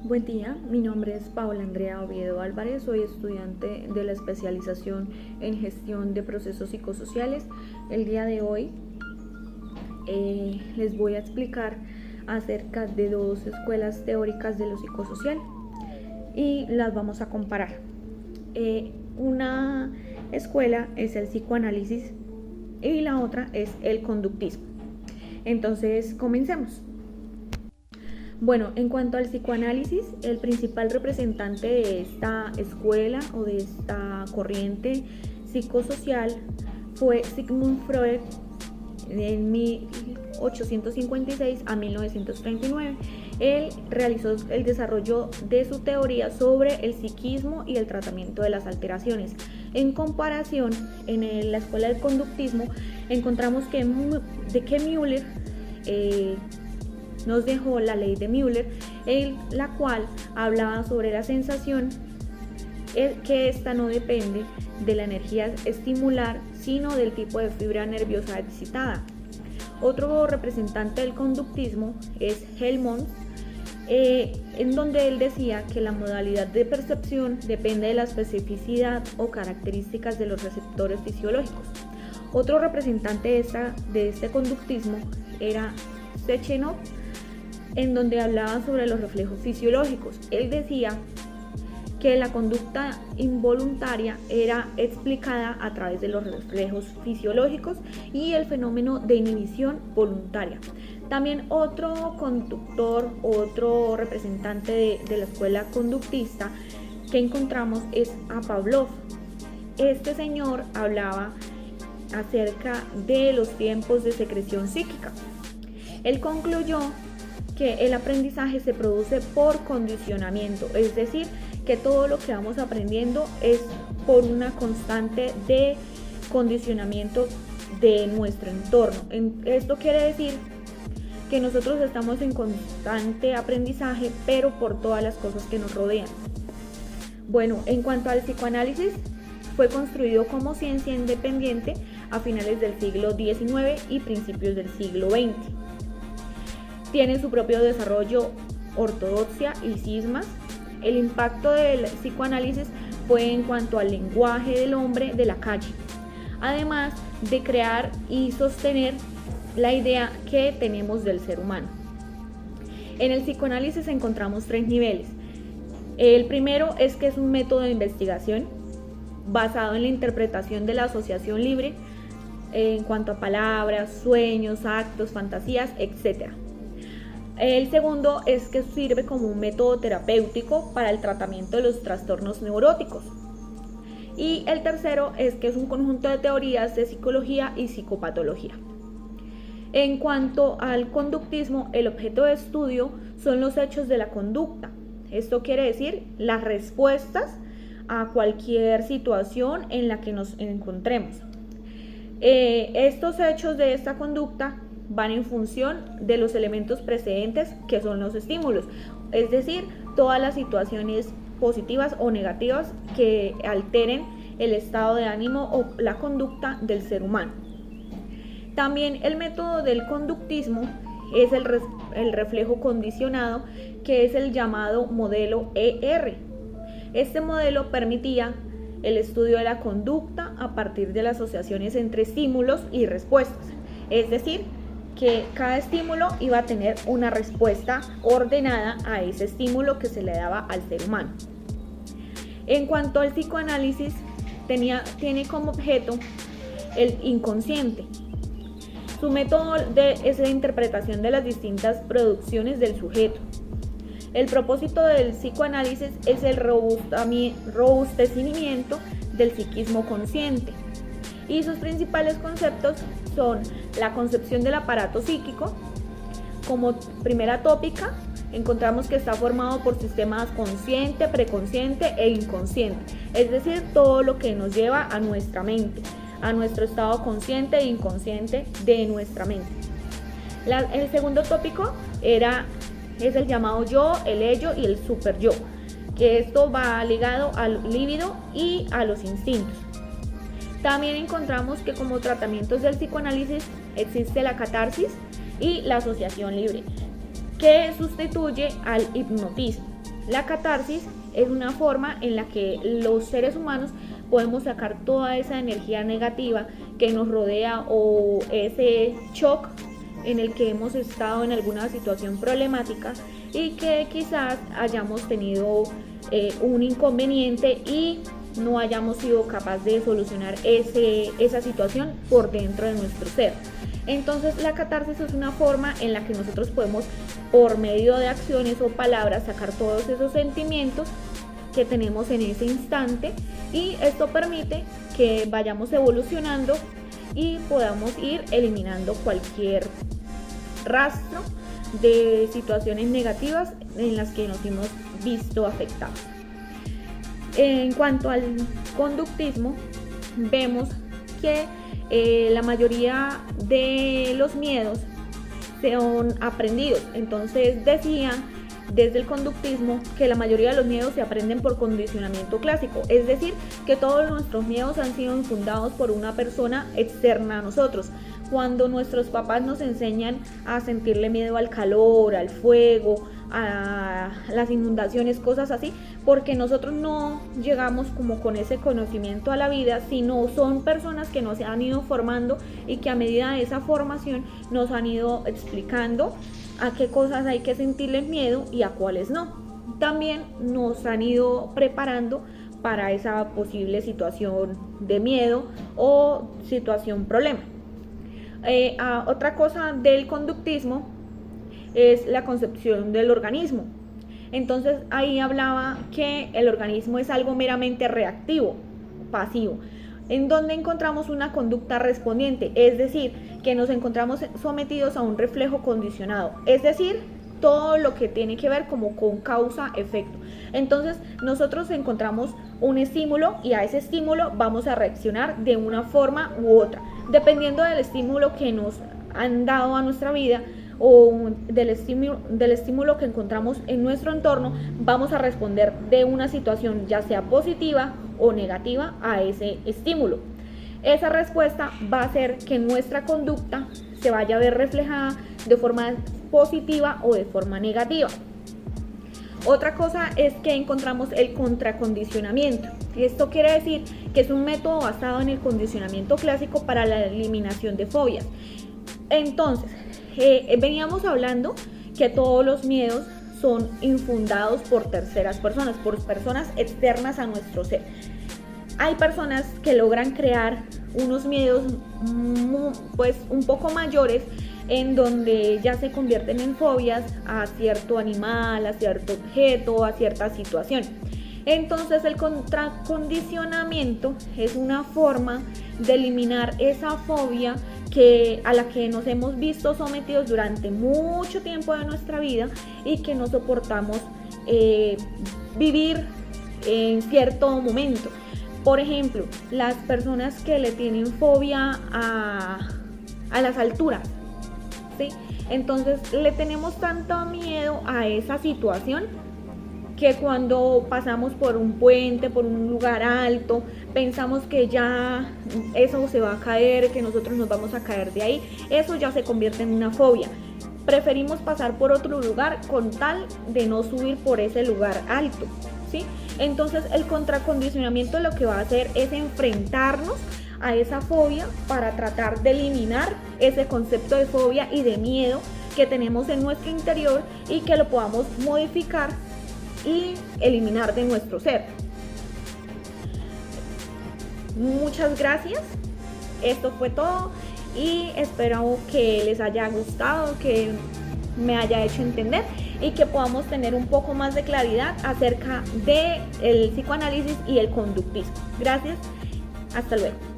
Buen día, mi nombre es Paola Andrea Oviedo Álvarez, soy estudiante de la especialización en gestión de procesos psicosociales. El día de hoy les voy a explicar acerca de dos escuelas teóricas de lo psicosocial y las vamos a comparar. Una escuela es el psicoanálisis y la otra es el conductismo. Entonces, comencemos. Bueno, en cuanto al psicoanálisis, el principal representante de esta escuela o de esta corriente psicosocial fue Sigmund Freud en 1856 a 1939. Él realizó el desarrollo de su teoría sobre el psiquismo y el tratamiento de las alteraciones. En comparación, en la escuela del conductismo encontramos que Müller nos dejó la ley de Müller, en la cual hablaba sobre la sensación, que esta no depende de la energía estimular, sino del tipo de fibra nerviosa excitada. Otro representante del conductismo es Helmont, en donde él decía que la modalidad de percepción depende de la especificidad o características de los receptores fisiológicos. Otro representante de este conductismo era Sechenov, en donde hablaba sobre los reflejos fisiológicos. Él decía que la conducta involuntaria era explicada a través de los reflejos fisiológicos y el fenómeno de inhibición voluntaria. También otro representante de la escuela conductista que encontramos es a Pavlov. Este señor hablaba acerca de los tiempos de secreción psíquica. Él concluyó que el aprendizaje se produce por condicionamiento, es decir, que todo lo que vamos aprendiendo es por una constante de condicionamiento de nuestro entorno. Esto quiere decir que nosotros estamos en constante aprendizaje, pero por todas las cosas que nos rodean. Bueno, en cuanto al psicoanálisis, fue construido como ciencia independiente a finales del siglo XIX y principios del siglo XX. Tiene su propio desarrollo, ortodoxia y cismas. El impacto del psicoanálisis fue en cuanto al lenguaje del hombre de la calle, además de crear y sostener la idea que tenemos del ser humano. En el psicoanálisis encontramos tres niveles. El primero es que es un método de investigación basado en la interpretación de la asociación libre en cuanto a palabras, sueños, actos, fantasías, etc. El segundo es que sirve como un método terapéutico para el tratamiento de los trastornos neuróticos. Y el tercero es que es un conjunto de teorías de psicología y psicopatología. En cuanto al conductismo, el objeto de estudio son los hechos de la conducta. Esto quiere decir las respuestas a cualquier situación en la que nos encontremos. Estos hechos de esta conducta van en función de los elementos precedentes, que son los estímulos, es decir, todas las situaciones positivas o negativas que alteren el estado de ánimo o la conducta del ser humano. También el método del conductismo es el reflejo condicionado, que es el llamado modelo ER. Este modelo permitía el estudio de la conducta a partir de las asociaciones entre estímulos y respuestas, es decir, que cada estímulo iba a tener una respuesta ordenada a ese estímulo que se le daba al ser humano. En cuanto al psicoanálisis, tiene como objeto el inconsciente. Su método es la interpretación de las distintas producciones del sujeto. El propósito del psicoanálisis es el robustecimiento del psiquismo consciente. Y sus principales conceptos son la concepción del aparato psíquico. Como primera tópica, encontramos que está formado por sistemas consciente, preconsciente e inconsciente, es decir, todo lo que nos lleva a nuestra mente, a nuestro estado consciente e inconsciente de nuestra mente. El segundo tópico es el llamado yo, el ello y el superyo, que esto va ligado al líbido y a los instintos. También encontramos que como tratamientos del psicoanálisis existe la catarsis y la asociación libre, que sustituye al hipnotismo. La catarsis es una forma en la que los seres humanos podemos sacar toda esa energía negativa que nos rodea o ese shock en el que hemos estado en alguna situación problemática y que quizás hayamos tenido un inconveniente y no hayamos sido capaces de solucionar esa situación por dentro de nuestro ser. Entonces la catarsis es una forma en la que nosotros podemos, por medio de acciones o palabras, sacar todos esos sentimientos que tenemos en ese instante, y esto permite que vayamos evolucionando y podamos ir eliminando cualquier rastro de situaciones negativas en las que nos hemos visto afectados. En cuanto al conductismo, vemos que la mayoría de los miedos son aprendidos. Entonces decían desde el conductismo que la mayoría de los miedos se aprenden por condicionamiento clásico, es decir, que todos nuestros miedos han sido infundados por una persona externa a nosotros. Cuando nuestros papás nos enseñan a sentirle miedo al calor, al fuego, a las inundaciones, cosas así, porque nosotros no llegamos como con ese conocimiento a la vida, sino son personas que nos han ido formando y que a medida de esa formación nos han ido explicando a qué cosas hay que sentirles miedo y a cuáles no. También nos han ido preparando para esa posible situación de miedo o situación problema. Otra cosa del conductismo es la concepción del organismo. Entonces ahí hablaba que el organismo es algo meramente reactivo, pasivo, en donde encontramos una conducta respondiente, es decir, que nos encontramos sometidos a un reflejo condicionado, es decir, todo lo que tiene que ver como con causa-efecto. Entonces nosotros encontramos un estímulo y a ese estímulo vamos a reaccionar de una forma u otra, dependiendo del estímulo que nos han dado a nuestra vida o del estímulo que encontramos en nuestro entorno. Vamos a responder de una situación ya sea positiva o negativa a ese estímulo. Esa respuesta va a hacer que nuestra conducta se vaya a ver reflejada de forma positiva o de forma negativa. Otra cosa es que encontramos el contracondicionamiento. Esto quiere decir que es un método basado en el condicionamiento clásico para la eliminación de fobias. Entonces, veníamos hablando que todos los miedos son infundados por terceras personas, por personas externas a nuestro ser. Hay personas que logran crear unos miedos pues un poco mayores, en donde ya se convierten en fobias a cierto animal, a cierto objeto, a cierta situación. Entonces el contracondicionamiento es una forma de eliminar esa fobia a la que nos hemos visto sometidos durante mucho tiempo de nuestra vida y que no soportamos vivir en cierto momento. Por ejemplo, las personas que le tienen fobia a las alturas, ¿sí? Entonces le tenemos tanto miedo a esa situación que cuando pasamos por un puente, por un lugar alto, pensamos que ya eso se va a caer, que nosotros nos vamos a caer de ahí. Eso ya se convierte en una fobia. Preferimos pasar por otro lugar con tal de no subir por ese lugar alto, ¿sí? Entonces el contracondicionamiento lo que va a hacer es enfrentarnos a esa fobia para tratar de eliminar ese concepto de fobia y de miedo que tenemos en nuestro interior y que lo podamos modificar y eliminar de nuestro ser. Muchas gracias. Esto fue todo y espero que les haya gustado, que me haya hecho entender y que podamos tener un poco más de claridad acerca del psicoanálisis y el conductismo. Gracias. Hasta luego.